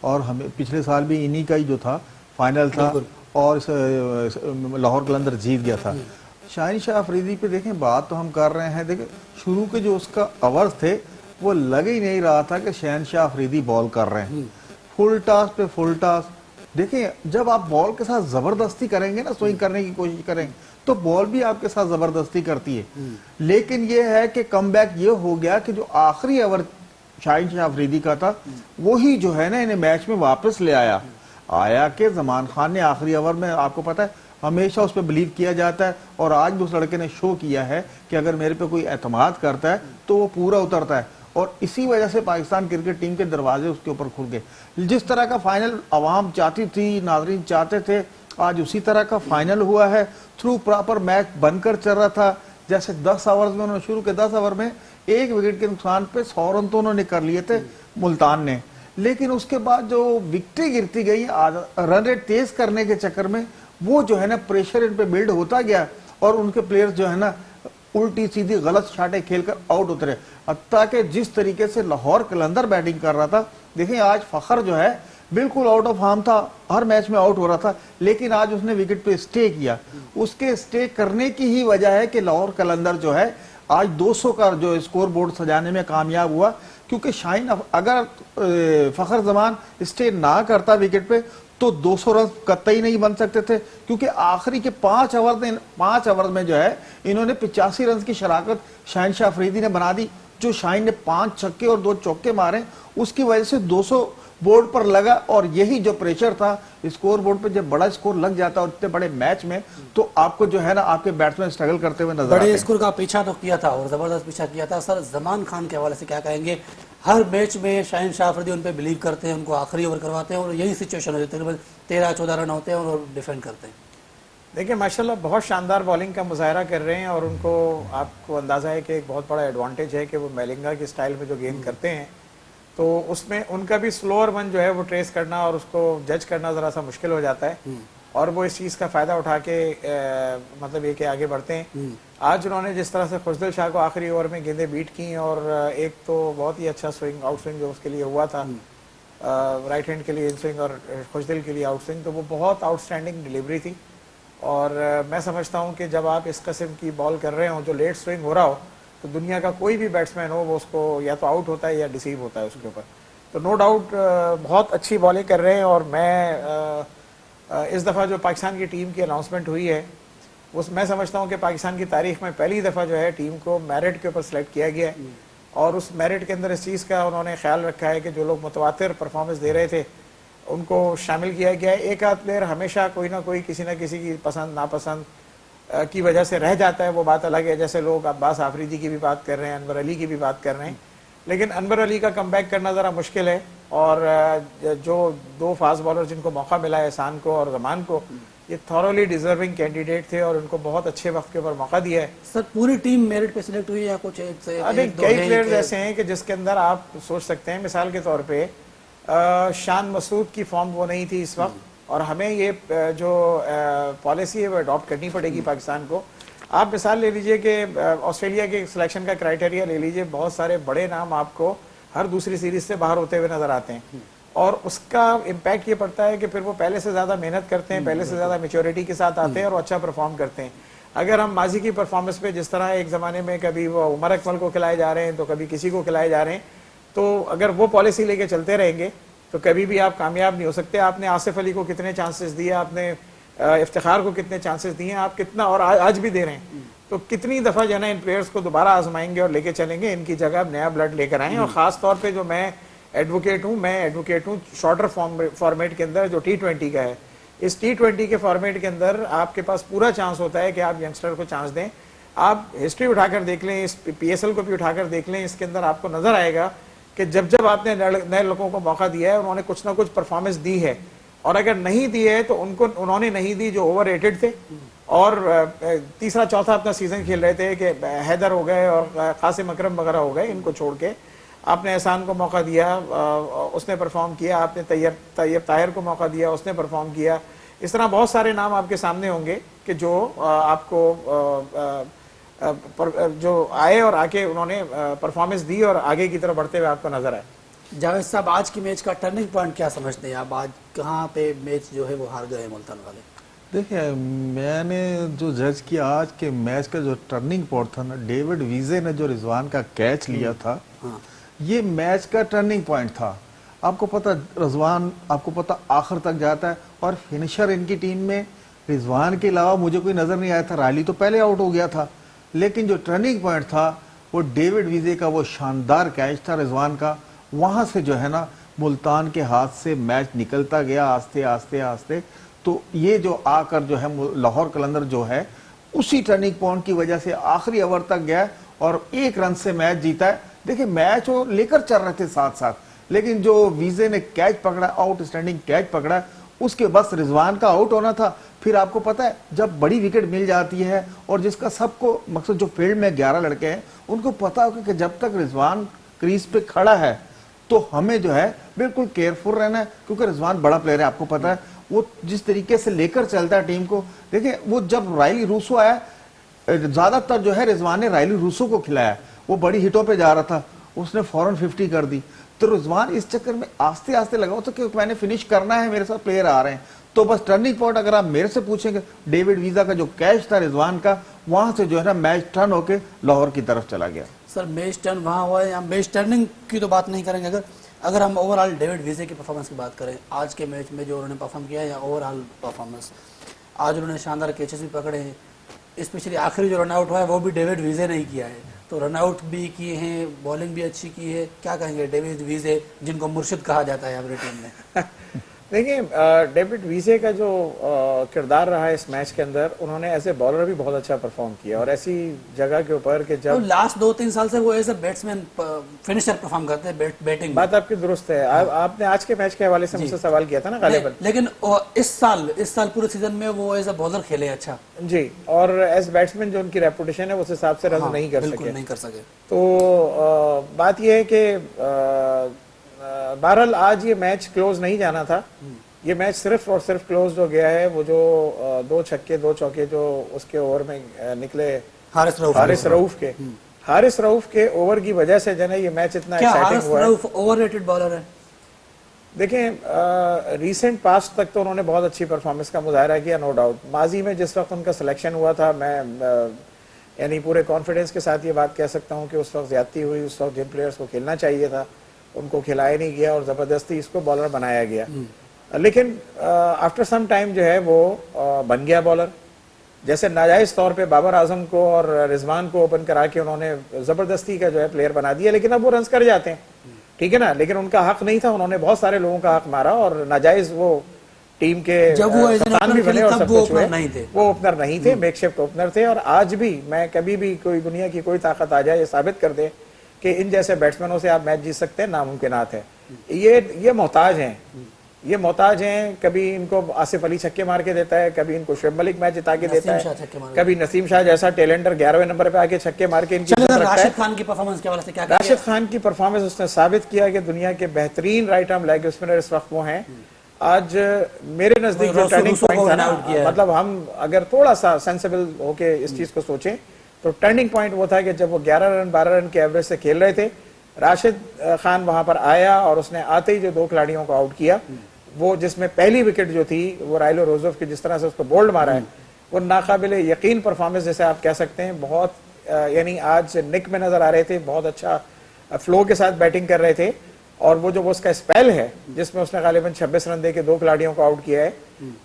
اور ہمیں پچھلے سال بھی انہی کا ہی جو تھا فائنل تھا اور لاہور قلندر جیت گیا تھا. شاہین شاہ افریدی پہ دیکھیں بات تو ہم کر رہے ہیں, دیکھیں شروع کے جو اس کا اوورز تھے وہ لگ ہی نہیں رہا تھا کہ شاہین شاہ افریدی بال کر رہے ہیں, فل ٹاس پہ فل ٹاس. دیکھیں جب آپ بال کے ساتھ زبردستی کریں گے نا, سوئنگ کرنے کی کوشش کریں گے تو بال بھی آپ کے ساتھ زبردستی کرتی ہے. لیکن یہ ہے کہ کم بیک یہ ہو گیا کہ جو آخری اوور شاہین شاہ افریدی کا تھا وہی جو ہے نا انہیں میچ میں واپس لے آیا کہ زمان خان نے آخری اوور میں, آپ کو پتا ہے ہمیشہ اس پہ بلیو کیا جاتا ہے, اور آج بھی اس لڑکے نے شو کیا ہے کہ اگر میرے پہ کوئی اعتماد کرتا ہے تو وہ پورا اترتا ہے, اور اسی وجہ سے پاکستان کرکٹ ٹیم کے دروازے اس کے اوپر کھل گئے. جس طرح کا فائنل عوام چاہتی تھی, ناظرین چاہتے تھے, آج اسی طرح کا فائنل ہوا ہے. تھرو پراپر میچ بن کر چل رہا تھا. جیسے 10 اوورز میں انہوں نے شروع کے 10 اوور میں 1 وکٹ کے نقصان پہ 100 رن تو انہوں نے کر لیے تھے ملتان نے, لیکن اس کے بعد جو وکٹیں گرتی گئی رن ریٹ تیز کرنے کے چکر میں وہ جو ہے نا پریشر ان پہ بلڈ ہوتا گیا, اور ان کے پلیئرز جو ہے نا الٹی سیدھی غلط شاٹیں کھیل کر آؤٹ اترے. حتیٰ کہ جس طریقے سے لاہور قلندر بیٹنگ کر رہا تھا, دیکھیں آج فخر جو ہے بالکل آؤٹ آف فارم تھا, ہر میچ میں آؤٹ ہو رہا تھا, لیکن آج اس نے وکٹ پہ اسٹے کیا. اس کے اسٹے کرنے کی ہی وجہ ہے کہ لاہور قلندر جو ہے آج 200 کا جو اسکور بورڈ سجانے میں کامیاب ہوا, کیونکہ شاہین اگر فخر زمان اسٹے نہ کرتا وکٹ پہ تو 200 رن قطعی نہیں بن سکتے تھے, کیونکہ آخری کے 5 اوور میں جو ہے انہوں نے 85 رنز کی شراکت شاہین شاہ افریدی نے بنا دی. جو شاہین نے 5 چھکے اور 2 چوکے مارے, اس کی وجہ سے 200 بورڈ پر لگا, اور یہی جو پریشر تھا اسکور بورڈ پہ, جب بڑا اسکور لگ جاتا ہے اور اتنے بڑے میچ میں تو آپ کو جو ہے نا آپ کے بیٹسمین اسٹرگل کرتے ہوئے نظر آتے ہیں. بڑے اسکور کا پیچھا تو کیا تھا اور زبردست پیچھا کیا تھا. سر زمان خان کے حوالے سے کیا کہیں گے؟ ہر میچ میں شاہین شاہ افریدی ان پہ بلیو کرتے ہیں, ان کو آخری اوور کرواتے ہیں اور یہی سچویشن ہوتی ہے, تقریباً 13-14 رن ہوتے ہیں اور ڈیفینڈ کرتے ہیں. دیکھیں ماشاءاللہ بہت شاندار بالنگ کا مظاہرہ کر رہے ہیں, اور ان کو آپ کو اندازہ ہے کہ ایک بہت بڑا ایڈوانٹیج ہے کہ وہ میلنگا کے سٹائل میں جو گیند کرتے ہیں تو اس میں ان کا بھی سلوور ون جو ہے وہ ٹریس کرنا اور اس کو جج کرنا ذرا سا مشکل ہو جاتا ہے, اور وہ اس چیز کا فائدہ اٹھا کے مطلب یہ کہ آگے بڑھتے ہیں. آج انہوں نے جس طرح سے خوشدل شاہ کو آخری اوور میں گیندیں بیٹ کی, اور ایک تو بہت ہی اچھا سوئنگ آؤٹ سوئنگ جو اس کے لیے ہوا تھا رائٹ ہینڈ کے لیے ان سوئنگ اور خوشدل کے لیے آؤٹ سوئنگ, تو وہ بہت آؤٹ اسٹینڈنگ ڈیلیوری تھی. اور میں سمجھتا ہوں کہ جب آپ اس قسم کی بال کر رہے ہوں جو لیٹ سوئنگ ہو رہا ہو تو دنیا کا کوئی بھی بیٹسمین ہو وہ اس کو یا تو آؤٹ ہوتا ہے یا ڈیسیو ہوتا ہے اس کے اوپر. تو نو ڈاؤٹ بہت اچھی بالنگ کر رہے ہیں, اور میں اس دفعہ جو پاکستان کی ٹیم کی اناؤنسمنٹ ہوئی ہے میں سمجھتا ہوں کہ پاکستان کی تاریخ میں پہلی دفعہ جو ہے ٹیم کو میرٹ کے اوپر سلیکٹ کیا گیا ہے, اور اس میرٹ کے اندر اس چیز کا انہوں نے خیال رکھا ہے کہ جو لوگ متواتر پرفارمنس دے رہے تھے ان کو شامل کیا گیا ہے. ایک آدھ پلیئر ہمیشہ کوئی نہ کوئی کسی نہ کسی کی پسند ناپسند کی وجہ سے رہ جاتا ہے, وہ بات الگ ہے, جیسے لوگ عباس آفریدی کی بھی بات کر رہے ہیں, انور علی کی بھی بات کر رہے ہیں, لیکن انور علی کا کم بیک کرنا ذرا مشکل ہے, اور جو 2 فاسٹ بالر جن کو موقع ملا ہے احسان کو اور زمان کو, یہ تھورولی ڈیزرونگ کینڈیڈیٹ تھے اور ان کو بہت اچھے وقت کے اوپر موقع دیا ہے. سر پوری ٹیم میرٹ پہ سلیکٹ ہوئی ہے یا کچھ ایک سے ابھی کئی پلیئرز ایسے ہیں کہ جس کے اندر آپ سوچ سکتے ہیں, مثال کے طور پہ شان مسعود کی فارم وہ نہیں تھی اس وقت, اور ہمیں یہ جو پالیسی ہے وہ اڈاپٹ کرنی پڑے گی پاکستان کو. آپ مثال لے لیجئے کہ آسٹریلیا کے سلیکشن کا کرائٹیریا لے لیجئے, بہت سارے بڑے نام آپ کو ہر دوسری سیریز سے باہر ہوتے ہوئے نظر آتے ہیں, اور اس کا امپیکٹ یہ پڑتا ہے کہ پھر وہ پہلے سے زیادہ محنت کرتے ہیں, پہلے سے زیادہ میچورٹی کے ساتھ آتے ہیں اور اچھا پرفارم کرتے ہیں. اگر ہم ماضی کی پرفارمنس پہ جس طرح ایک زمانے میں کبھی وہ عمر اکمل کو کھلائے جا رہے ہیں تو کبھی کسی کو کھلائے جا رہے ہیں, تو اگر وہ پالیسی لے کے چلتے رہیں گے تو کبھی بھی آپ کامیاب نہیں ہو سکتے. آپ نے آصف علی کو کتنے چانسز دیے, آپ نے افتخار کو کتنے چانسز دیے, آپ کتنا اور آج بھی دے رہے ہیں, تو کتنی دفعہ جو ہے نا ان پلیئرز کو دوبارہ آزمائیں گے اور لے کے چلیں گے, ان کی جگہ نیا بلڈ لے کر آئیں. اور خاص طور پہ جو میں ایڈوکیٹ ہوں شارٹر فارمیٹ کے اندر جو T20 کا ہے, اس T20 کے فارمیٹ کے اندر آپ کے پاس پورا چانس ہوتا ہے کہ آپ ینگسٹر کو چانس دیں. آپ ہسٹری اٹھا کر دیکھ لیں, اس PSL کو بھی اٹھا کر دیکھ لیں, اس کے اندر آپ کو نظر آئے گا کہ جب آپ نے نئے لوگوں کو موقع دیا ہے انہوں نے کچھ نہ کچھ پرفارمنس دی ہے, اور اگر نہیں دی ہے تو انہوں نے نہیں دی جو اوور ریٹڈ تھے اور تیسرا چوتھا اپنا سیزن کھیل رہے تھے, کہ حیدر ہو گئے اور قاسم اکرم وغیرہ ہو گئے, ان کو چھوڑ کے آپ نے احسان کو موقع دیا, اس نے پرفارم کیا, آپ نے طیب طاہر کو موقع دیا, اس نے پرفارم کیا. اس طرح بہت سارے نام آپ کے سامنے ہوں گے کہ جو آپ کو جو آئے اور آ کے انہوں نے پرفارمنس دی اور آگے کی طرف بڑھتے ہوئے آپ کو نظر آئے. جاوید صاحب آج کی میچ کا ٹرننگ پوائنٹ کیا سمجھتے ہیں آپ؟ آج کہاں پہ میچ جو ہے وہ ہار گئے ملتان والے؟ دیکھیں میں نے جو جج کیا آج کے میچ کا جو ٹرننگ پوائنٹ تھا نا، ڈیوڈ ویزے نے جو رضوان کا کیچ لیا تھا، یہ میچ کا ٹرننگ پوائنٹ تھا۔ آپ کو پتا رضوان آپ کو پتا آخر تک جاتا ہے، اور فنیشر ان کی ٹیم میں رضوان کے علاوہ مجھے کوئی نظر نہیں آیا تھا۔ رائلی تو پہلے آؤٹ ہو گیا تھا، لیکن جو ٹرننگ پوائنٹ تھا وہ ڈیوڈ ویزے کا وہ شاندار کیچ تھا رضوان کا۔ وہاں سے جو ہے نا ملتان کے ہاتھ سے میچ نکلتا گیا آستے آستے آستے، تو یہ جو آ کر جو ہے لاہور قلندر جو ہے اسی ٹرننگ پوائنٹ کی وجہ سے آخری اوور تک گیا اور 1 رن سے میچ جیتا ہے۔ دیکھیں میچ وہ لے کر چل رہے تھے ساتھ ساتھ، لیکن جو ویزے نے کیچ پکڑا، آؤٹ اسٹینڈنگ کیچ پکڑا، اس کے بس رضوان کا آؤٹ ہونا تھا۔ پھر آپ کو پتا ہے جب بڑی وکٹ مل جاتی ہے، اور جس کا سب کو مقصد جو فیلڈ میں 11 لڑکے ہیں ان کو پتا ہوگا کہ جب تک رضوان کریز پہ کھڑا ہے تو ہمیں جو ہے بالکل کیئرفل رہنا ہے، کیونکہ رضوان بڑا پلیئر ہے۔ آپ کو پتا ہے وہ جس طریقے سے لے کر چلتا ہے ٹیم کو۔ دیکھیں وہ جب رائلی روسو آیا، زیادہ تر جو ہے رضوان نے رائلی روسو کو کھلایا، وہ بڑی ہٹوں پہ جا رہا تھا، اس نے فوراً 50 کر دی۔ تو رضوان اس چکر میں آستے آستے لگا ہوتا کہ میں نے فنش کرنا ہے، میرے ساتھ پلیئر آ رہے ہیں۔ تو بس ٹرننگ پوائنٹ اگر آپ میرے سے پوچھیں گے، ڈیوڈ ویزا کا جو کیچ تھا رضوان کا، وہاں سے جو ہے نا میچ ٹرن ہو کے لاہور کی طرف چلا گیا۔ سر میچ ٹرن وہاں ہوا ہے، ہم میچ ٹرننگ کی تو بات نہیں کریں گے، اگر ہم اوور آل ڈیوڈ ویزے کی پرفارمنس کی بات کریں آج کے میچ میں جو انہوں نے پرفارم کیا ہے، یا اوور آل پرفارمنس، آج انہوں نے شاندار کیچز بھی پکڑے ہیں، اسپیشلی آخری جو رن آؤٹ ہوا ہے وہ بھی ڈیوڈ ویزے نے ہی کیا ہے، تو رن آؤٹ بھی کیے ہیں، بالنگ بھی اچھی کی ہے۔ کیا کہیں گے ڈیوڈ ویزے جن کو مرشد کہا جاتا ہے ہماری ٹیم میں؟ دیکھیں ڈیوڈ ویزے کا جو کردار رہا ہے اس میچ کے اندر، انہوں نے ایز اے بالر بھی بہت اچھا پرفارم کیا، اور ایسی جگہ کے اوپر کہ جب لاسٹ 2-3 سال سے وہ as a batsman finisher perform کرتے ہیں، بیٹنگ بات آپ کی درست ہے۔ آپ نے آج کے میچ کے حوالے سے مجھ سے سوال کیا تھا نا غالباً، لیکن اس سال پورے سیزن میں وہ ایز اے بالر کھیلے اچھا جی، اور ایز بیٹسمین جو ان کی ریپوٹیشن ہے اس حساب سے رن نہیں کر بالکل سکے، نہیں کر سکے۔ تو بات یہ ہے کہ بہرحال آج یہ میچ کلوز نہیں جانا تھا، یہ میچ صرف اور صرف کلوز جو گیا ہے وہ جو 2 چھکے 2 چوکے جو اس کے اوور میں نکلے حارث رؤف کے اوور کی وجہ سے جو ہے یہ میچ اتنا ایکسائٹنگ ہوا ہے۔ حارث رؤف اوور ریٹڈ بالر ہے؟ دیکھیں ریسنٹ پاسٹ تک تو انہوں نے بہت اچھی پرفارمنس کا مظاہرہ کیا، نو ڈاؤٹ۔ ماضی میں جس وقت ان کا سلیکشن ہوا تھا، میں یعنی پورے کانفیڈنس کے ساتھ یہ بات کہہ سکتا ہوں کہ اس وقت زیادتی ہوئی، اس وقت جن پلیئرز کو کھیلنا چاہیے تھا ان کو کھلایا نہیں گیا اور زبردستی اس کو بالر بنایا گیا، لیکن آفٹر سم ٹائم جو ہے وہ بن گیا بالر۔ جیسے ناجائز طور پہ بابر اعظم کو اور رضوان کو اوپن کرا کے انہوں نے زبردستی کا جو ہے پلیئر بنا دیا، لیکن اب وہ رنز کر جاتے ہیں، ٹھیک ہے نا، لیکن ان کا حق نہیں تھا، انہوں نے بہت سارے لوگوں کا حق مارا اور ناجائز وہ ٹیم کے کپتان بھی بنے اور سب کچھ ہوئے، وہ اوپنر نہیں تھے، میک شفٹ اوپنر تھے۔ اور آج بھی میں کبھی بھی کوئی دنیا کی کوئی طاقت آ جائے یہ ثابت کر دے کہ ان جیسے بیٹسمینوں سے آپ میچ جیت سکتے ہیں، ناممکنات ہے۔ یہ محتاج ہیں، یہ محتاج ہیں، کبھی ان کو آصف علی چھکے مار کے دیتا ہے، کبھی ان کو شعیب ملک میچ جتا کے دیتا ہے، کبھی نسیم شاہ جیسا ٹیلنٹر 11ویں نمبر پہ آ کے چھکے مار کے ان کی راشد خان کی پرفارمنس کے حوالے سے کیا کہیں گے؟ راشد خان کی پرفارمنس اس نے ثابت کیا کہ دنیا کے بہترین رائٹ آرم لیگ اسپنر اس وقت وہ ہیں۔ آج میرے نزدیک جو ٹرننگ پوائنٹ تھا نا، مطلب ہم اگر تھوڑا سا سینسیبل ہو کے اس چیز کو سوچیں تو ٹرننگ پوائنٹ وہ تھا کہ جب وہ 11 رن 12 رن کے ایوریج سے کھیل رہے تھے، راشد خان وہاں پر آیا اور اس نے آتے ہی جو 2 کھلاڑیوں کو آؤٹ کیا، وہ جس میں پہلی وکٹ جو تھی وہ رائلو روزوف کی جس طرح سے اس کو بولڈ مارا ہے، وہ ناقابل یقین پرفارمنس جیسے آپ کہہ سکتے ہیں۔ بہت یعنی آج نک میں نظر آ رہے تھے، بہت اچھا فلو کے ساتھ بیٹنگ کر رہے تھے، اور وہ جو اس کا اسپیل ہے جس میں اس نے غالباً 26 رن دے کے 2 کھلاڑیوں کو آؤٹ کیا ہے،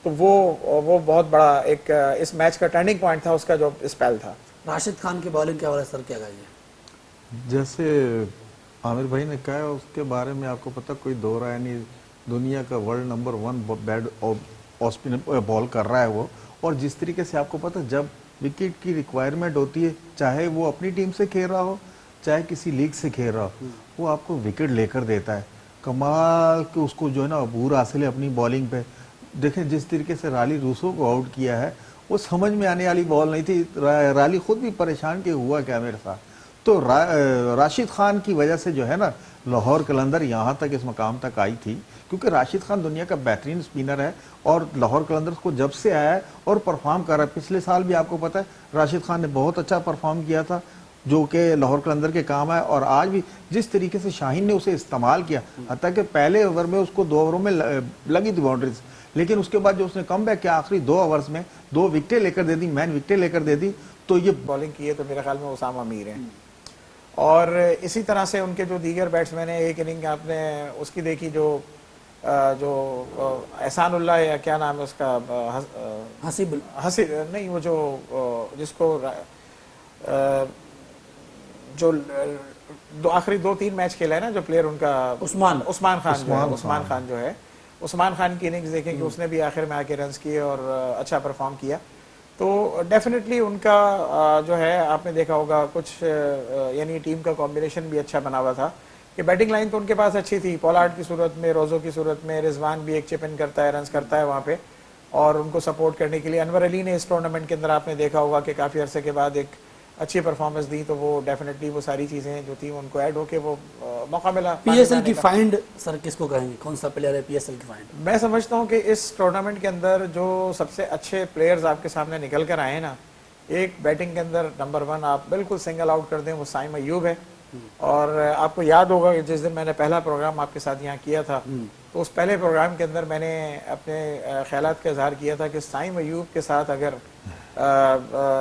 تو وہ بہت بڑا ایک اس میچ کا ٹرننگ پوائنٹ تھا، اس کا جو اسپیل تھا۔ راشد خان کی بالنگ کے حوالے سے سر کیا کہیں گے؟ جیسے عامر بھائی نے کہا اس کے بارے میں آپ کو پتہ کوئی دو رائے نہیں، دنیا کا ورلڈ نمبر 1 بیڈ اسپنر بال کر رہا ہے وہ، اور جس طریقے سے آپ کو پتہ جب وکٹ کی ریکوائرمنٹ ہوتی ہے، چاہے وہ اپنی ٹیم سے کھیل رہا ہو چاہے کسی لیگ سے کھیل رہا ہو، وہ آپ کو وکٹ لے کر دیتا ہے۔ کمال کہ اس کو جو ہے نا عبور حاصل ہے اپنی بالنگ پہ۔ دیکھیں جس طریقے سے رالی روسو کو آؤٹ کیا ہے، وہ سمجھ میں آنے والی بال نہیں تھی، رالی خود بھی پریشان کہ ہوا کیا میرے ساتھ۔ تو راشد خان کی وجہ سے جو ہے نا لاہور قلندر یہاں تک اس مقام تک آئی تھی، کیونکہ راشد خان دنیا کا بہترین اسپنر ہے، اور لاہور قلندرز کو جب سے آیا ہے اور پرفارم کر رہا ہے، پچھلے سال بھی آپ کو پتہ ہے راشد خان نے بہت اچھا پرفارم کیا تھا، جو کہ لاہور قلندر کے کام ہے. اور آج بھی جس طریقے سے شاہین نے اسے استعمال کیا, حتیٰ کہ پہلے اوور میں اس کو 2 اووروں میں لگی تھی باؤنڈریز, لیکن اس کے بعد جو اس نے کم بیک کیا آخری 2 اوورز میں 2 وکٹیں لے کر دے دی, مین وکٹیں لے کر دے دی. تو یہ بالنگ کی ہے تو میرے خیال میں اسامہ میر ہیں. اور اسی طرح سے ان کے جو دیگر بیٹسمین ہیں, ایک اننگ آپ نے اس کی دیکھی جو احسان اللہ یا کیا نام ہے اس کا, حسیب نہیں وہ جو جس کو جو آخری 2-3 میچ کھیلا ہے نا جو پلیئر ان کا, عثمان خان جو ہے, عثمان خان کی اننگز دیکھیں کہ اس نے بھی آخر میں آ کے رنز کیے اور اچھا پرفارم کیا. تو ڈیفینیٹلی ان کا جو ہے آپ نے دیکھا ہوگا کچھ یعنی ٹیم کا کمبینیشن بھی اچھا بنا ہوا تھا کہ بیٹنگ لائن تو ان کے پاس اچھی تھی, پولارڈ کی صورت میں, روزو کی صورت میں, رضوان بھی ایک چپ ان کرتا ہے, رنز کرتا ہے وہاں پہ, اور ان کو سپورٹ کرنے کے لیے انور علی نے اس ٹورنامنٹ کے اندر آپ نے دیکھا ہوگا کہ کافی عرصے کے بعد ایک اچھی پرفارمنس دی. تو وہ ڈیفینیٹلی وہ ساری چیزیں جو تھیں ان کو ایڈ ہو کے وہ موقع ملا. پی ایس ایل کی فائنڈ سر کس کو کہیں گے, کون سا پلیئر ہے پی ایس ایل کی فائنڈ؟ میں سمجھتا ہوں کہ اس ٹورنامنٹ کے اندر جو سب سے اچھے پلیئرز آپ کے سامنے نکل کر آئے نا, ایک بیٹنگ کے اندر نمبر 1 آپ بالکل سنگل آؤٹ کر دیں, وہ سائم ایوب ہے. اور آپ کو یاد ہوگا کہ جس دن میں نے پہلا پروگرام آپ کے ساتھ یہاں کیا تھا تو اس پہلے پروگرام کے اندر میں نے اپنے خیالات کا اظہار کیا تھا کہ سائم ایوب کے ساتھ اگر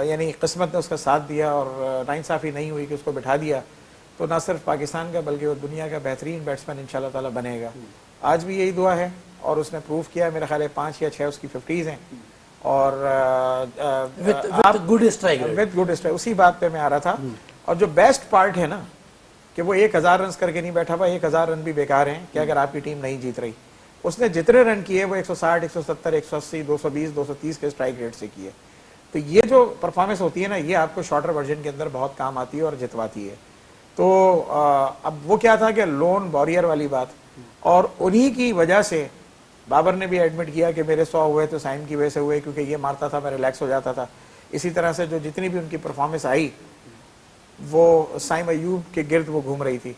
یعنی قسمت نے اس کا ساتھ دیا اور ناانصافی نہیں ہوئی کہ اس کو بٹھا دیا تو نہ صرف پاکستان کا بلکہ وہ دنیا کا بہترین بیٹسمین انشاءاللہ تعالی بنے گا. آج بھی یہی دعا ہے اور اس نے پروف کیا. میرا خیال ہے 5 یا 6 اس کی 50s ہیں اور good strike, with good strike. اسی بات پہ میں آ رہا تھا. اور جو بیسٹ پارٹ ہے نا کہ وہ 1000 رنز کر کے نہیں بیٹھا ہوا, 1000 رن بھی بیکار ہیں کہ اگر آپ کی ٹیم نہیں جیت رہی. اس نے جتنے رن کیے وہ 160, 170, 180, 220, 230 کے اسٹرائک ریٹ سے کیے. تو یہ جو پرفارمنس ہوتی ہے نا یہ آپ کو شارٹر ورژن کے اندر بہت کام آتی ہے اور جتواتی ہے. تو اب وہ کیا تھا کہ لون واریر والی بات, اور انہی کی وجہ سے بابر نے بھی ایڈمٹ کیا کہ میرے 100 ہوئے تو سائم کی وجہ سے ہوئے کیونکہ یہ مارتا تھا میں ریلیکس ہو جاتا تھا. اسی طرح سے جو جتنی بھی ان کی پرفارمنس آئی وہ سائم ایوب کے گرد وہ گھوم رہی تھی.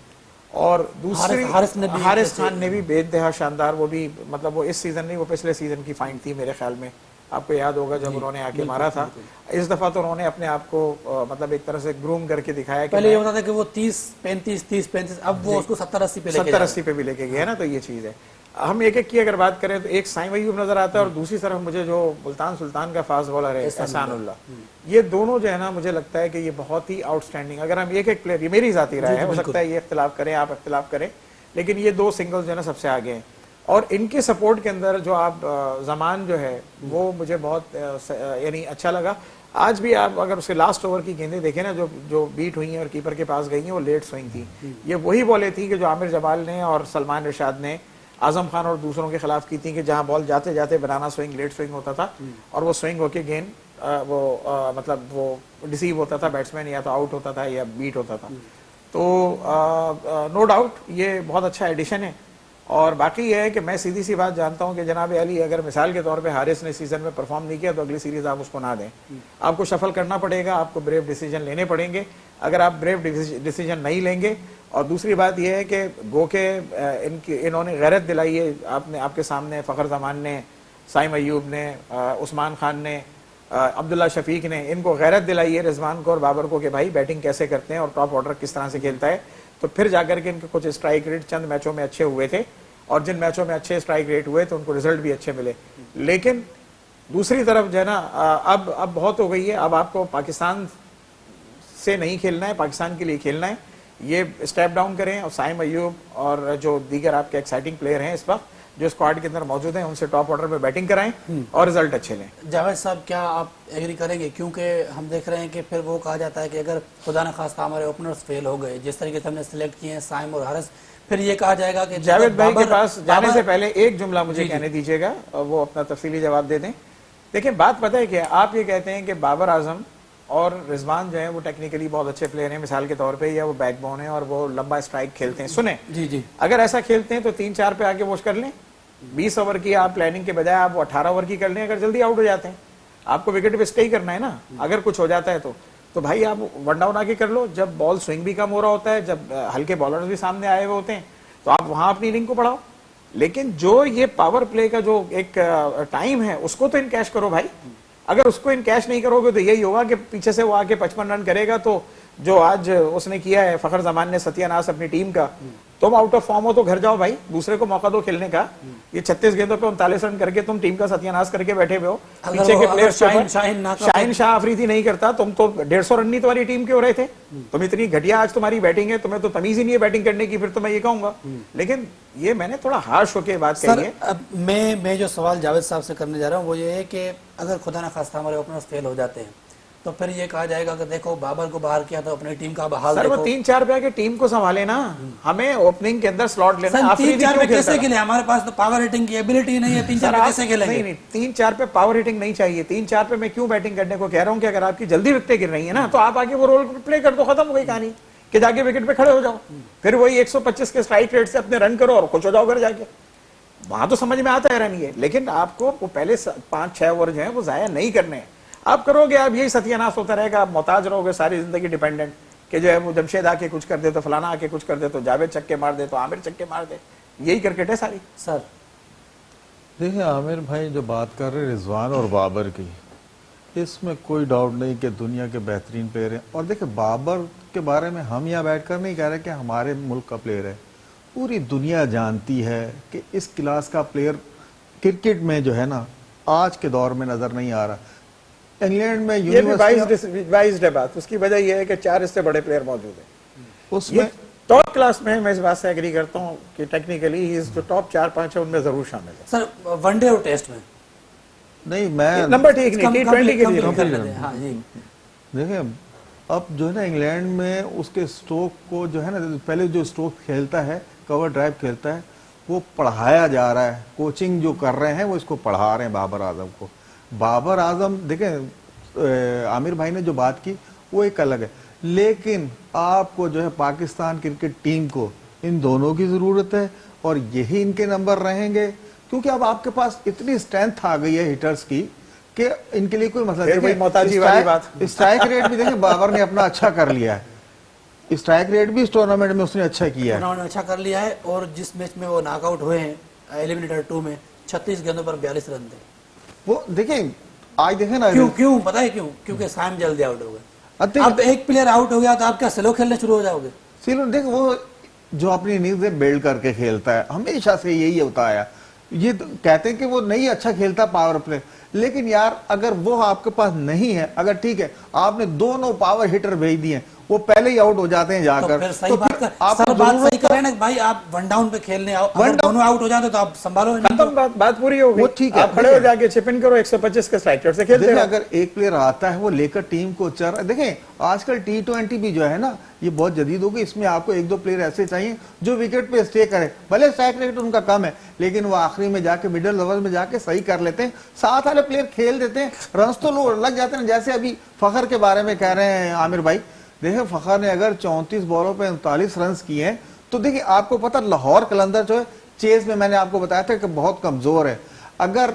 اور دوسری حارث خان نے بھی بے انتہا شاندار, وہ بھی مطلب وہ اس سیزن نہیں وہ پچھلے سیزن کی فائنڈ تھی میرے خیال میں. آپ کو یاد ہوگا جب انہوں نے آ کے مارا تھا, اس دفعہ تو انہوں نے اپنے آپ کو مطلب ایک طرح سے گروم کر کے دکھایا. پہلے یہ ہوتا تھا کہ وہ 30-35, اب وہ اس کو 70-80 پہ 70-80 پہ بھی لے کے گئے نا. تو یہ چیز ہے. ہم ایک ایک کی اگر بات کریں تو ایک سائم ایوب نظر آتا ہے اور دوسری طرف مجھے جو ملتان سلطان کا فاسٹ بالر ہے احسان اللہ, یہ دونوں جو ہے نا مجھے لگتا ہے کہ یہ بہت ہی آؤٹ اسٹینڈنگ. اگر ہم ایک ایک پلیئر, یہ میری ذاتی رائے ہے, ہو سکتا ہے یہ اختلاف کریں آپ اختلاف کریں, لیکن یہ 2 سنگلز جو ہے نا سب سے آگے ہیں. اور ان کے سپورٹ کے اندر جو آپ زمان جو ہے وہ مجھے بہت یعنی اچھا لگا. آج بھی آپ اگر اس کے لاسٹ اوور کی گیندیں دیکھیں نا جو بیٹ ہوئی ہیں اور کیپر کے پاس گئی ہیں وہ لیٹ سوئنگ تھی. یہ وہی بالیں تھیں کہ جو عامر جمال نے اور سلمان رشاد نے اعظم خان اور دوسروں کے خلاف کی تھی کہ جہاں بال جاتے جاتے بنانا سوئنگ لیٹ سوئنگ ہوتا تھا اور وہ سوئنگ ہو کے گیند وہ مطلب وہ ڈیسیو ہوتا تھا بیٹسمین, یا تو آؤٹ ہوتا تھا یا بیٹ ہوتا تھا. تو نو ڈاؤٹ یہ بہت اچھا ایڈیشن ہے. اور باقی یہ ہے کہ میں سیدھی سی بات جانتا ہوں کہ جناب علی اگر مثال کے طور پہ حارث نے سیزن میں پرفارم نہیں کیا تو اگلی سیریز آپ اس کو نہ دیں. آپ کو شفل کرنا پڑے گا, آپ کو بریو ڈیسیجن لینے پڑیں گے. اگر آپ بریو ڈیسیجن نہیں لیں گے, اور دوسری بات یہ ہے کہ گو کہ انہوں نے غیرت دلائی ہے آپ کے سامنے, فخر زمان نے, سائم ایوب نے, عثمان خان نے, عبداللہ شفیق نے, ان کو غیرت دلائی ہے رضوان کو اور بابر کو کہ بھائی بیٹنگ کیسے کرتے ہیں اور ٹاپ آرڈر کس طرح سے کھیلتا ہے. تو پھر جا کر کے ان کے کچھ اسٹرائک ریٹ چند میچوں میں اچھے ہوئے تھے, اور جن میچوں میں اچھے اسٹرائک ریٹ ہوئے تو ان کو رزلٹ بھی اچھے ملے. لیکن دوسری طرف جو ہے نا اب بہت ہو گئی ہے. اب آپ کو پاکستان سے نہیں کھیلنا ہے, پاکستان کے لیے کھیلنا ہے. یہ اسٹیپ ڈاؤن کریں اور سائم ایوب اور جو دیگر آپ کے ایکسائٹنگ پلیئر ہیں اس وقت جو اسکواڈ کے اندر موجود ہیں ان سے ٹاپ آرڈر پہ بیٹنگ کرائیں اور رزلٹ اچھے لیں. جاوید صاحب کیا آپ ایگری کریں گے, کیونکہ ہم دیکھ رہے ہیں کہ پھر وہ کہا جاتا ہے کہ اگر خدا نہ خواستہ ہمارے اوپنرز فیل ہو گئے جس طریقے سے ہم نے سلیکٹ کیے ہیں سائم اور حارث, پھر یہ کہا جائے گا کہ جاوید بھائی کے پاس جانے سے پہلے ایک جملہ مجھے کہنے دیجیے گا, وہ اپنا تفصیلی جواب دے دیں. دیکھیں بات پتہ ہے کیا, آپ یہ کہتے ہیں کہ بابر اعظم اور رضوان جو ہیں وہ ٹیکنیکلی بہت اچھے پلیئر ہیں مثال کے طور پہ, یا وہ بیک بون ہیں اور وہ لمبا اسٹرائک کھیلتے ہیں. سنیں, اگر ایسا کھیلتے ہیں تو 3-4 پہ آگے واش کر لیں. 20 اوور کی آپ پلاننگ کے بجائے آپ 18 اوور کی کر لیں. اگر جلدی آؤٹ ہو جاتے ہیں, آپ کو وکٹ پہ اسٹے کرنا ہے نا, اگر کچھ ہو جاتا ہے تو بھائی آپ ون ڈاؤن آگے کر لو. جب بال سوئنگ بھی کم ہو رہا ہوتا ہے, جب ہلکے بالرز بھی سامنے آئے ہوئے ہوتے ہیں, تو آپ وہاں اپنی اننگ کو بڑھاؤ. لیکن جو یہ پاور پلے کا جو ایک ٹائم ہے اس کو تو انکیش کرو بھائی. اگر اس کو انکیش نہیں کرو گے تو یہی ہوگا کہ پیچھے سے وہ آ کے 55 رن کرے گا تو جو آج اس نے کیا ہے فخر زمان نے ستیہ ناس اپنی ٹیم کا, تم آؤٹ آف فارم ہو تو گھر جاؤ بھائی, دوسرے کو موقع دو کھیلنے کا. یہ 36 گیندوں پہ 39 رن کر کے تم ٹیم کا ستیہ ناس کر کے بیٹھے ہوئے ہو. پیچھے کے پلیئر شاہین شاہ آفریدی نہیں کرتا, تم تو 150 رن نہیں تمہاری ٹیم کے ہو رہے تھے. تم اتنی گھٹیا آج تمہاری بیٹنگ ہے, تمہیں تو تمیز ہی نہیں ہے بیٹنگ کرنے کی, پھر تو میں یہ کہوں گا. لیکن یہ میں نے تھوڑا ہارش ہو کے بات کہی ہے. میں جو سوال جاوید صاحب سے کرنے جا رہا ہوں وہ یہ ہے کہ اگر خدا نہ خواستہ ہمارے اوپنرز فیل ہو جاتے ہیں تو پھر یہ کہا جائے گا کہ دیکھو بابر کو باہر کیا تو اپنی ٹیم کا بحال سر, وہ 3-4 پہ کے ٹیم کو سنبھالے نا, ہمیں اوپننگ کے اندر سلاٹ لینا. 3-4 پہ کیسے کھیلے, ہمارے پاس تو پاور ہٹنگ کی ایبلٹی نہیں ہے, 3-4 پہ کیسے کھیلیں گے؟ نہیں 3-4 پہ پاور ہٹنگ نہیں چاہیے. 3-4 پہ میں کیوں بیٹنگ کرنے کو کہہ رہا ہوں کہ اگر آپ کی جلدی وکٹیں گر رہی ہیں نا تو آپ آگے وہ رول پلے کر دو, ختم ہو گئی کہانی, کہ جا کے وکٹ پہ کھڑے ہو جاؤ, پھر وہی 125 کے اسٹرائک ریٹ سے اپنے رن کرو اور خوش ہو جاؤ گھر جا کے. وہاں تو سمجھ میں آتا ہے رن ہے, لیکن آپ کو وہ پہلے 5-6 اوور جو ہیں وہ ضائع نہیں کرنے ہیں. آپ کرو گے آپ یہی ستیہ ناس ہوتا رہے گا, آپ محتاج رہو گے ساری زندگی ڈیپینڈنٹ, کہ جو ہے وہ جمشید آ کے کچھ کر دے تو فلانا آ کے کچھ کر دے تو جاوید چکے مار دے تو عامر چکے مار دے. یہی کرکٹ ہے ساری. سر دیکھیں عامر بھائی جو بات کر رہے رضوان اور بابر کی, اس میں کوئی ڈاؤٹ نہیں کہ دنیا کے بہترین پلیئر ہیں. اور دیکھیں بابر کے بارے میں ہم یہاں بیٹھ کر نہیں کہہ رہے کہ ہمارے ملک کا پلیئر ہے, پوری دنیا جانتی ہے کہ اس کلاس کا پلیئر کرکٹ میں جو ہے نا آج کے دور میں نظر نہیں آ رہا. انگلینڈ میں یہ بھی وائزڈ ہے بات, اس کی وجہ یہ ہے کہ 4 اس سے بڑے پلیئر موجود ہیں اس میں ٹاپ کلاس میں. میں اس بات سے ایگری کرتا ہوں کہ ٹیکنیکلی ہی جو ٹاپ 4-5 ہے ان میں ضرور شامل ہے. سر ون ڈے اور ٹیسٹ میں نہیں, میں نمبر ٹھیک نہیں, T20 کے لیے دیکھیں اب جو ہے نا انگلینڈ میں اس کے سٹروک کو جو ہے نا پہلے جو سٹروک کھیلتا ہے کور ڈرائیو کھیلتا ہے وہ پڑھایا جا رہا ہے, کوچنگ جو کر رہے ہیں وہ اس کو پڑھا رہے ہیں بابر اعظم کو. بابر اعظم دیکھیں عامر بھائی نے جو بات کی وہ ایک الگ ہے, لیکن آپ کو جو ہے پاکستان کرکٹ ٹیم کو ان دونوں کی ضرورت ہے اور یہی ان کے نمبر رہیں گے, کیونکہ اب آپ کے پاس اتنی اسٹرینتھ آ گئی ہے ہٹرز کی کہ ان کے لیے کوئی مسئلہ نہیں. اسٹرائک ریٹ بھی دیکھیں بابر نے اپنا اچھا کر لیا ہے, اسٹرائک ریٹ بھی اس ٹورنامنٹ میں اس نے اچھا کیا ہے, اچھا کر لیا ہے. اور جس میچ میں وہ ناک آؤٹ ہوئے ہیں ایلیمنیٹر 2 میں 36 گیندوں پر 42 رن تھے. وہ دیکھیں آج دیکھیں نا کیوں پتہ ہے کیوں, کیونکہ سائم جلدی آؤٹ ہو گئے. اب ایک پلیئر آؤٹ ہو گیا تو آپ کیا سلو کھیلنے شروع ہو جاؤ گے؟ سیلو دیکھ وہ جو اپنی اننگز بلڈ کر کے کھیلتا ہے ہمیشہ سے یہی ہوتا ہے. یہ کہتے ہیں کہ وہ نہیں اچھا کھیلتا پاور پلے, لیکن یار اگر وہ آپ کے پاس نہیں ہے, اگر ٹھیک ہے آپ نے 2 پاور ہٹر بھیج دیے وہ پہلے ہی آؤٹ ہو جاتے ہیں جا کر, تو پھر سر بات صحیح کر رہے ہیں نا بھائی, آپ ون ڈاؤن پہ کھیلنے آؤ, اگر دونوں آؤٹ ہو جاتے تو آپ سنبھالو, بات پوری ہو گئی. آپ کھڑے ہو جا کے چپ ان کرو 125 کے اسٹرائک ریٹ سے کھیلتے ہیں. اگر ایک پلیئر آتا ہے وہ لے کر ٹیم کو چل رہا ہے. دیکھیں آج کل T20 بھی جو ہے نا یہ بہت جدید ہوگی, اس میں آپ کو 1-2 پلیئر ایسے چاہیے جو وکٹ پہ اسٹے کرے, بھلے اسٹرائک ریٹ ان کا کم ہے لیکن وہ آخری میں جا کے مڈل اوور میں جا کے صحیح کر لیتے ہیں, ساتھ والے پلیئر کھیل دیتے ہیں, رنز تو لگ جاتے ہیں. جیسے ابھی فخر کے بارے میں کہہ رہے ہیں عامر بھائی, دیکھیں فخر نے اگر 34 بالوں پہ 39 رنز کیے ہیں تو دیکھیں آپ کو پتہ لاہور قلندر جو ہے چیز میں نے آپ کو بتایا تھا کہ بہت کمزور ہے. اگر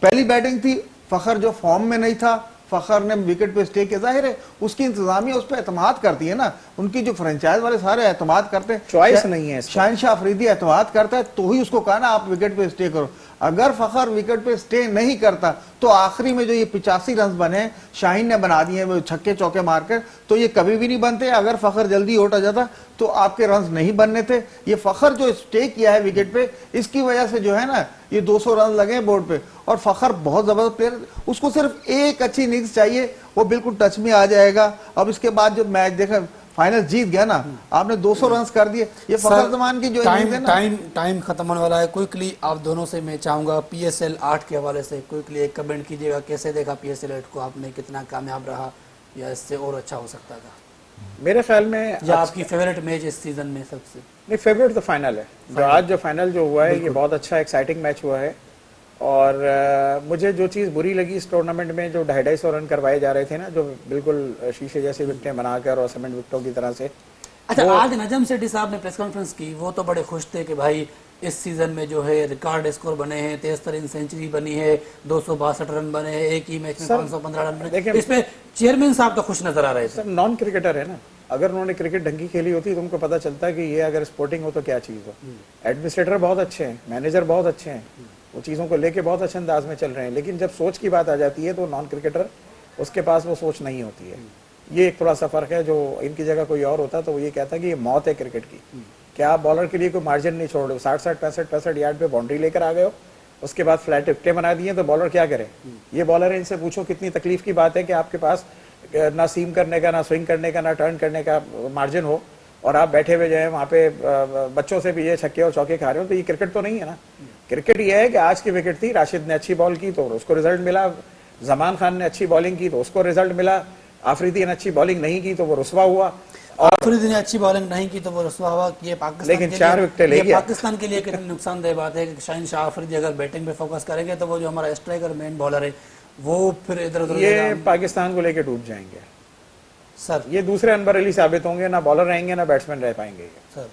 پہلی بیٹنگ تھی فخر جو فارم میں نہیں تھا, فخر نے وکٹ پہ اسٹے کیا, ظاہر ہے اس کی انتظامیہ اس پہ اعتماد کرتی ہے نا, ان کی جو فرنچائز والے سارے اعتماد کرتے ہیں, چوائس نہیں ہے. شاہین شاہ آفریدی اعتماد کرتا ہے تو ہی اس کو کہا نا آپ وکٹ پہ اسٹے کرو. اگر فخر وکٹ پہ اسٹے نہیں کرتا تو آخری میں جو یہ 85 رنز بنے شاہین نے بنا دیے وہ چھکے چوکے مار کر, تو یہ کبھی بھی نہیں بنتے. اگر فخر جلدی اٹھ جاتا تو آپ کے رنز نہیں بننے تھے. یہ فخر جو اسٹے کیا ہے وکٹ پہ اس کی وجہ سے جو ہے نا یہ 200 رنز لگے ہیں بورڈ پہ, اور فخر بہت زبردست پلیئر, اس کو صرف ایک اچھی اننگز چاہیے وہ بالکل ٹچ میں آ جائے گا. اب اس کے بعد جو میچ دیکھا فائنل جیت گیا نا, آپ نے 200 رنز کر دیے. یہ فخر زمان کی جو ٹائم ختم ہونے والا ہے. کوئکلی آپ دونوں سے میں چاہوں گا PSL 8 کے حوالے سے کوئکلی ایک کمنٹ کیجیے گا, کیسے دیکھا PSL 8 کو آپ نے, کتنا کامیاب رہا یا اس سے اور اچھا ہو سکتا تھا؟ میرے خیال میں یا آپ کی فیورٹ میچ اس سیزن میں سب سے؟ نہیں, فیورٹ تو فائنل ہے. جو آج جو فائنل جو ہوا ہے یہ بہت اچھا ایکسائٹنگ میچ ہوا ہے. اور مجھے جو چیز بری لگی اس ٹورنامنٹ میں جو 250 رن کروائے جا رہے تھے نا, جو بالکل شیشے جیسی وکٹیں بنا کر اور سیمنٹ وکٹوں کی طرح سے. اچھا آج نجم سیٹھی صاحب نے پریس کانفرنس کی, وہ تو بڑے خوش تھے کہ بھائی اس سیزن میں جو ہے ریکارڈ اسکور بنے ہیں, 13 سینچری بنی ہے, 262 رن بنے ہیں, ایک ہی میچ میں 515 رن بنے. اس میں چیئرمین صاحب تو خوش نظر آ رہے تھے. نان کرکٹر ہے نا, اگر انہوں نے کرکٹ ڈھنگی کھیلی ہوتی تو ان کو پتا چلتا ہے کہ یہ اگر سپورٹنگ ہو تو کیا چیز ہو. ایڈمنسٹریٹر بہت اچھے ہیں, مینیجر بہت اچھے ہیں, وہ چیزوں کو لے کے بہت اچھے انداز میں چل رہے ہیں. لیکن جب سوچ کی بات آ جاتی ہے تو نان کرکٹر اس کے پاس وہ سوچ نہیں ہوتی ہے. یہ ایک تھوڑا سا فرق ہے. جو ان کی جگہ کوئی اور ہوتا تو وہ یہ کہتا کہ یہ موت ہے کرکٹ کی, کہ آپ بالر کے لیے کوئی مارجن نہیں چھوڑ رہے, 60-65 یارڈ پہ باؤنڈری لے کر آ گئے ہو, اس کے بعد فلیٹ وکٹیں بنا دی ہیں, تو بالر کیا کرے. یہ بالر ہے, ان سے پوچھو کتنی تکلیف کی بات ہے کہ آپ کے پاس نہ سیم کرنے کا, نہ سوئنگ کرنے کا, نہ ٹرن کرنے کا مارجن ہو, اور آپ بیٹھے ہوئے جو ہے وہاں پہ بچوں سے بھی یہ چھکے اور چوکے کھا رہے ہو. تو یہ کرکٹ تو نہیں ہے نا. کرکٹ یہ ہے کہ آج کی وکٹ تھی, راشد نے اچھی بال کی تو اس کو رزلٹ ملا, زمان خان نے اچھی بالنگ کی تو اس کو رزلٹ ملا, آفریدی نے اچھی بالنگ نہیں کی تو وہ رسوا ہوا. آفریدی نے اچھی بالنگ نہیں کی تو وہ رسوا ہوا. یہ پاکستان لیکن کے 4 وکٹیں لے لیے گیا. پاکستان کے لیے کتنی نقصان دہ بات ہے کہ شاہین شاہ آفریدی اگر بیٹنگ پہ فوکس کریں گے تو وہ جو ہمارا اسٹرائکر مین بالر ہے وہ پھر ادھر ادھر یہ پاکستان کو لے کے ڈوب جائیں گے سر. یہ دوسرے انور علی ثابت ہوں گے, نہ بالر رہیں گے نہ بیٹسمین رہ پائیں گے. سر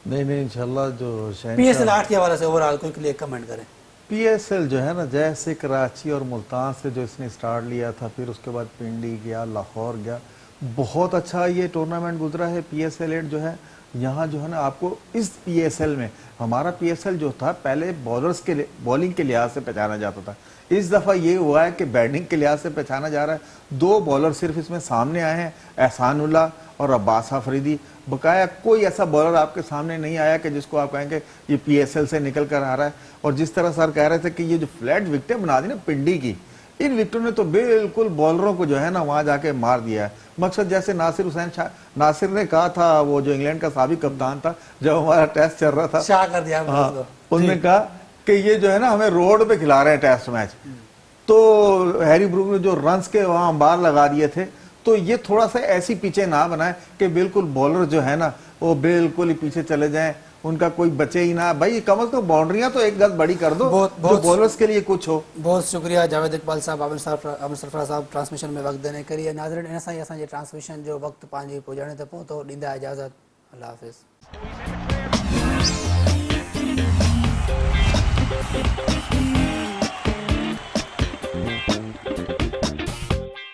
نہیں انشاءاللہ جو پی ایس ایل 8 کے حوالے سے اوورآل کوئی کلیئر کمنٹ کریں. پی ایس ایل جو ہے نا, جیسے کراچی اور ملتان سے جو اس نے سٹارٹ لیا تھا, پھر اس کے بعد پنڈی گیا, لاہور گیا, بہت اچھا یہ ٹورنامنٹ گزرا ہے. پی ایس ایل 8 جو ہے یہاں جو ہے نا آپ کو اس پی ایس ایل میں, ہمارا پی ایس ایل جو تھا پہلے بالرز کے بالنگ کے لحاظ سے پہچانا جاتا تھا, اس دفعہ یہ ہوا ہے کہ بیٹنگ کے لحاظ سے پہچانا جا رہا ہے. 2 بالر صرف اس میں سامنے آئے ہیں, احسان اللہ اور عباس آفریدی. بقایا کوئی ایسا بالر آپ کے سامنے نہیں آیا کہ جس کو آپ کہیں گے یہ پی ایس ایل سے نکل کر آ رہا ہے. اور جس طرح سر کہہ رہے تھے کہ یہ جو فلیٹ وکٹیں بنا دی نا پنڈی کی, ان وکٹوں نے تو بالکل بالروں کو جو ہے نا وہاں جا کے مار دیا ہے. مقصد جیسے ناصر نے کہا تھا, وہ جو انگلینڈ کا سابق کپتان تھا جب ہمارا ٹیسٹ چل رہا تھا, شاہ کر دیا انہوں نے کہا کہ یہ جو ہے نا ہمیں روڈ پہ کھلا رہے ہیں ٹیسٹ میچ. تو ہیری بروک نے جو رنز کے وہاں انبار لگا دیے تھے, تو یہ تھوڑا سا ایسی پیچھے نہ بنائے کہ بالکل بالر جو ہے نا وہ بالکل ہی پیچھے چلے جائیں, ان کا کوئی بچے ہی نہ. بھائی کم از کم باؤنڈریاں تو ایک گز بڑی کر دو جو بالرز کے لیے کچھ ہو. بہت شکریہ جاوید اقبال صاحب, عامر سرفراز صاحب ٹرانسمیشن میں وقت دینے کریے. ناظرین ان سان یہ ٹرانسمیشن جو وقت پانچ پہنچانے تے پہتو ڈیندا اجازت. اللہ حافظ.